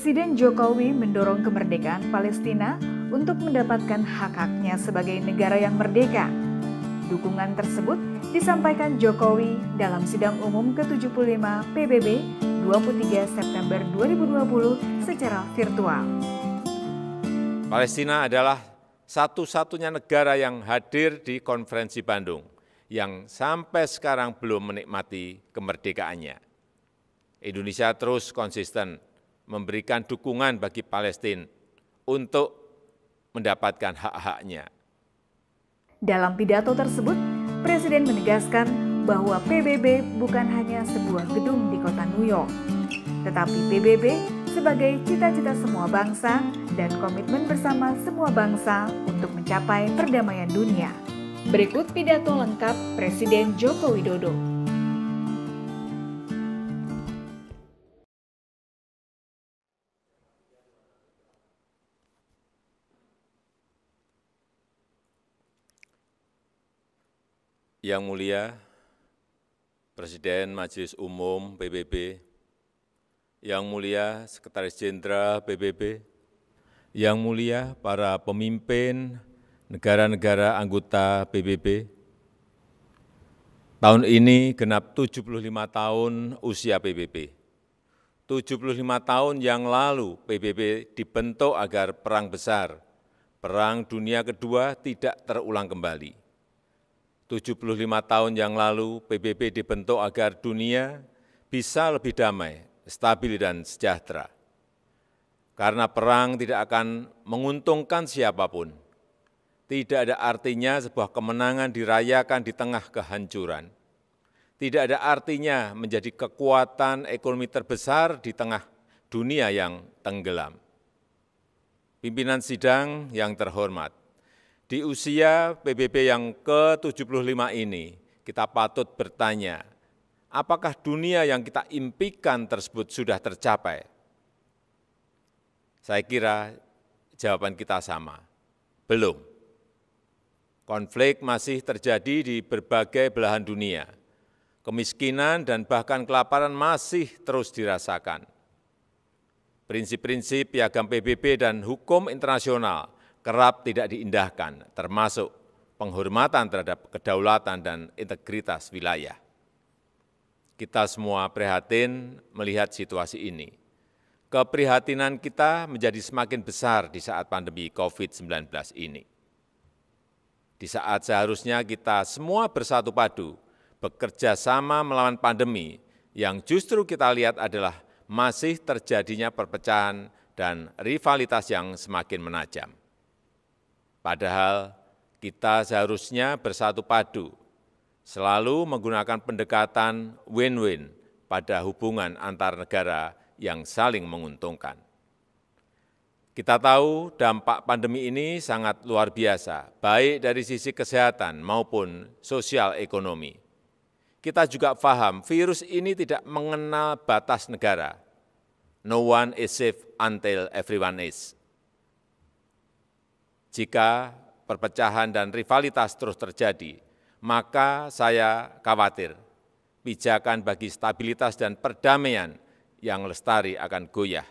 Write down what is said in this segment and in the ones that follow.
Presiden Jokowi mendorong kemerdekaan Palestina untuk mendapatkan hak-haknya sebagai negara yang merdeka. Dukungan tersebut disampaikan Jokowi dalam sidang umum ke-75 PBB 23 September 2020 secara virtual. Palestina adalah satu-satunya negara yang hadir di Konferensi Bandung yang sampai sekarang belum menikmati kemerdekaannya. Indonesia terus konsisten memberikan dukungan bagi Palestina untuk mendapatkan hak-haknya. Dalam pidato tersebut, Presiden menegaskan bahwa PBB bukan hanya sebuah gedung di kota New York, tetapi PBB sebagai cita-cita semua bangsa dan komitmen bersama semua bangsa untuk mencapai perdamaian dunia. Berikut pidato lengkap Presiden Joko Widodo. Yang Mulia Presiden Majelis Umum PBB, Yang Mulia Sekretaris Jenderal PBB, Yang Mulia para pemimpin negara-negara anggota PBB, tahun ini genap 75 tahun usia PBB. 75 tahun yang lalu PBB dibentuk agar perang besar, Perang Dunia Kedua tidak terulang kembali. 75 tahun yang lalu PBB dibentuk agar dunia bisa lebih damai, stabil dan sejahtera. Karena perang tidak akan menguntungkan siapapun. Tidak ada artinya sebuah kemenangan dirayakan di tengah kehancuran. Tidak ada artinya menjadi kekuatan ekonomi terbesar di tengah dunia yang tenggelam. Pimpinan sidang yang terhormat, di usia PBB yang ke-75 ini, kita patut bertanya, apakah dunia yang kita impikan tersebut sudah tercapai? Saya kira jawaban kita sama, belum. Konflik masih terjadi di berbagai belahan dunia. Kemiskinan dan bahkan kelaparan masih terus dirasakan. Prinsip-prinsip piagam PBB dan hukum internasional kerap tidak diindahkan, termasuk penghormatan terhadap kedaulatan dan integritas wilayah. Kita semua prihatin melihat situasi ini. Keprihatinan kita menjadi semakin besar di saat pandemi COVID-19 ini. Di saat seharusnya kita semua bersatu padu, bekerja sama melawan pandemi, yang justru kita lihat adalah masih terjadinya perpecahan dan rivalitas yang semakin menajam. Padahal kita seharusnya bersatu padu, selalu menggunakan pendekatan win-win pada hubungan antar negara yang saling menguntungkan. Kita tahu dampak pandemi ini sangat luar biasa, baik dari sisi kesehatan maupun sosial ekonomi. Kita juga paham virus ini tidak mengenal batas negara. No one is safe until everyone is. Jika perpecahan dan rivalitas terus terjadi, maka saya khawatir pijakan bagi stabilitas dan perdamaian yang lestari akan goyah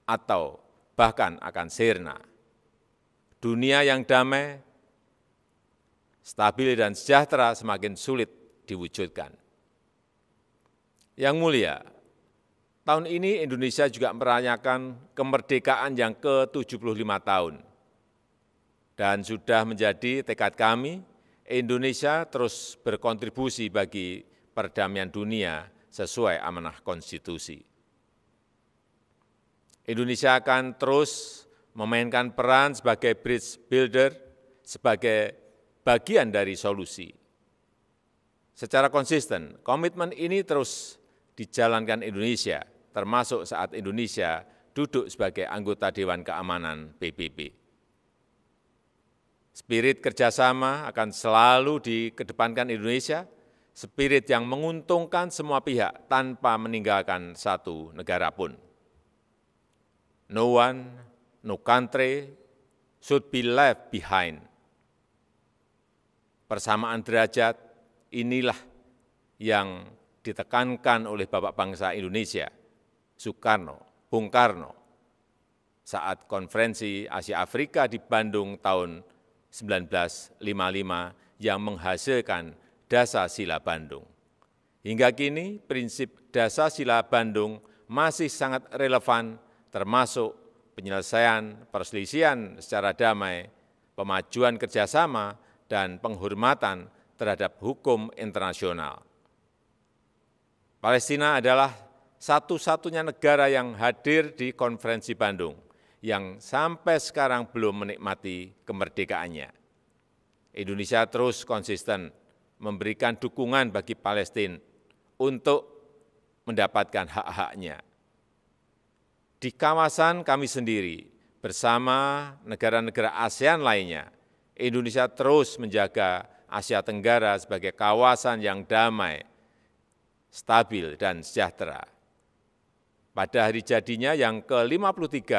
atau bahkan akan sirna. Dunia yang damai, stabil dan sejahtera semakin sulit diwujudkan. Yang Mulia, tahun ini Indonesia juga merayakan kemerdekaan yang ke-75 tahun. Dan sudah menjadi tekad kami, Indonesia terus berkontribusi bagi perdamaian dunia sesuai amanah konstitusi. Indonesia akan terus memainkan peran sebagai bridge builder, sebagai bagian dari solusi. Secara konsisten, komitmen ini terus dijalankan Indonesia, termasuk saat Indonesia duduk sebagai anggota Dewan Keamanan PBB. Spirit kerjasama akan selalu dikedepankan Indonesia, spirit yang menguntungkan semua pihak tanpa meninggalkan satu negara pun. No one, no country should be left behind. Persamaan derajat inilah yang ditekankan oleh Bapak Bangsa Indonesia, Soekarno, Bung Karno, saat konferensi Asia Afrika di Bandung tahun 1955 yang menghasilkan Dasar-Sila Bandung. Hingga kini, prinsip Dasar-Sila Bandung masih sangat relevan, termasuk penyelesaian perselisihan secara damai, pemajuan kerjasama, dan penghormatan terhadap hukum internasional. Palestina adalah satu-satunya negara yang hadir di konferensi Bandung yang sampai sekarang belum menikmati kemerdekaannya. Indonesia terus konsisten memberikan dukungan bagi Palestina untuk mendapatkan hak-haknya. Di kawasan kami sendiri, bersama negara-negara ASEAN lainnya, Indonesia terus menjaga Asia Tenggara sebagai kawasan yang damai, stabil, dan sejahtera. Pada hari jadinya yang ke-53,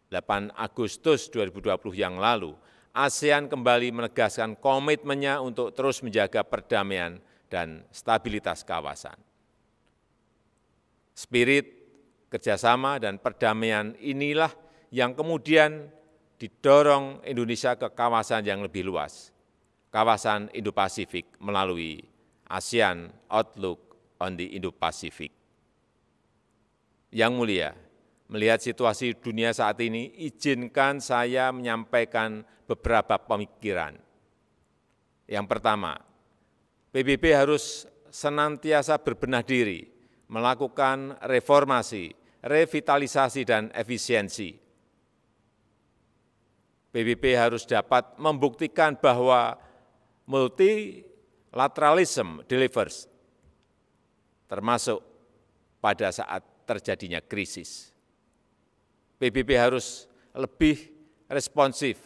8 Agustus 2020 yang lalu, ASEAN kembali menegaskan komitmennya untuk terus menjaga perdamaian dan stabilitas kawasan. Spirit kerjasama dan perdamaian inilah yang kemudian didorong Indonesia ke kawasan yang lebih luas, kawasan Indo-Pasifik melalui ASEAN Outlook on the Indo-Pacific. Yang mulia, melihat situasi dunia saat ini, izinkan saya menyampaikan beberapa pemikiran. Yang pertama, PBB harus senantiasa berbenah diri, melakukan reformasi, revitalisasi, dan efisiensi. PBB harus dapat membuktikan bahwa multilateralism delivers, termasuk pada saat terjadinya krisis. PBB harus lebih responsif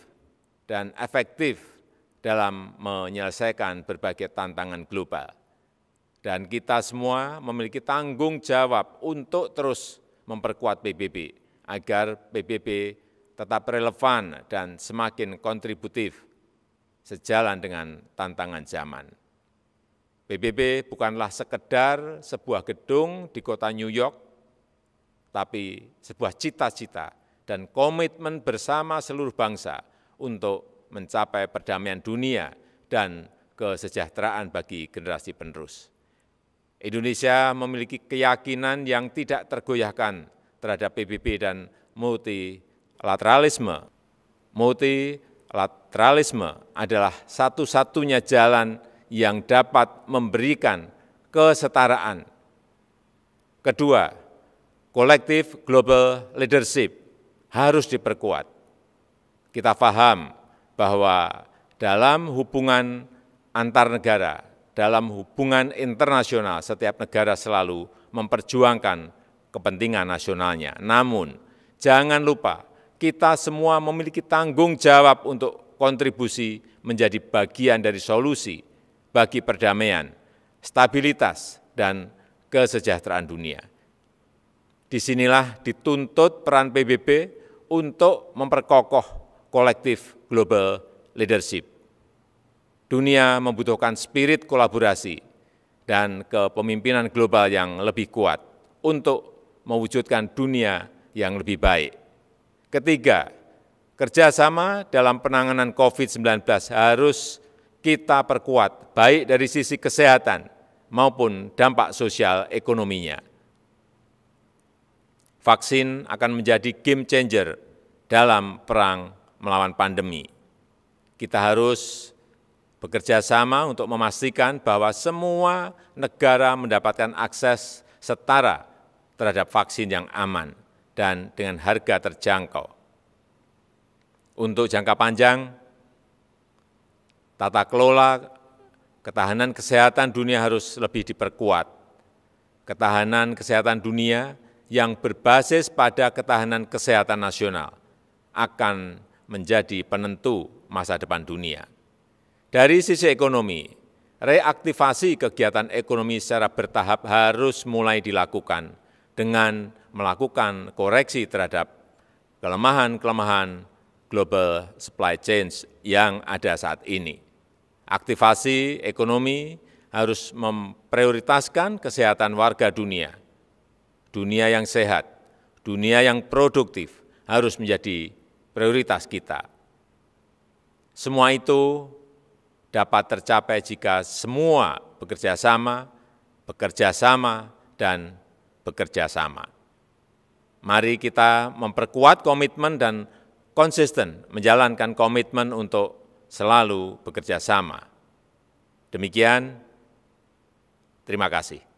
dan efektif dalam menyelesaikan berbagai tantangan global. Dan kita semua memiliki tanggung jawab untuk terus memperkuat PBB, agar PBB tetap relevan dan semakin kontributif sejalan dengan tantangan zaman. PBB bukanlah sekedar sebuah gedung di kota New York, tapi sebuah cita-cita dan komitmen bersama seluruh bangsa untuk mencapai perdamaian dunia dan kesejahteraan bagi generasi penerus. Indonesia memiliki keyakinan yang tidak tergoyahkan terhadap PBB dan multilateralisme. Multilateralisme adalah satu-satunya jalan yang dapat memberikan kesetaraan. Kedua, kolektif global leadership harus diperkuat. Kita paham bahwa dalam hubungan antar negara, dalam hubungan internasional, setiap negara selalu memperjuangkan kepentingan nasionalnya. Namun, jangan lupa, kita semua memiliki tanggung jawab untuk kontribusi menjadi bagian dari solusi bagi perdamaian, stabilitas, dan kesejahteraan dunia. Disinilah dituntut peran PBB untuk memperkokoh kolektif global leadership. Dunia membutuhkan spirit kolaborasi dan kepemimpinan global yang lebih kuat untuk mewujudkan dunia yang lebih baik. Ketiga, kerjasama dalam penanganan COVID-19 harus kita perkuat, baik dari sisi kesehatan maupun dampak sosial ekonominya. Vaksin akan menjadi game changer dalam perang melawan pandemi. Kita harus bekerja sama untuk memastikan bahwa semua negara mendapatkan akses setara terhadap vaksin yang aman dan dengan harga terjangkau. Untuk jangka panjang, tata kelola ketahanan kesehatan dunia harus lebih diperkuat. Ketahanan kesehatan dunia yang berbasis pada ketahanan kesehatan nasional akan menjadi penentu masa depan dunia. Dari sisi ekonomi, reaktivasi kegiatan ekonomi secara bertahap harus mulai dilakukan dengan melakukan koreksi terhadap kelemahan-kelemahan global supply chain yang ada saat ini. Aktivasi ekonomi harus memprioritaskan kesehatan warga dunia. Dunia yang sehat, dunia yang produktif, harus menjadi prioritas kita. Semua itu dapat tercapai jika semua bekerja sama, dan bekerja sama. Mari kita memperkuat komitmen dan konsisten menjalankan komitmen untuk selalu bekerja sama. Demikian, terima kasih.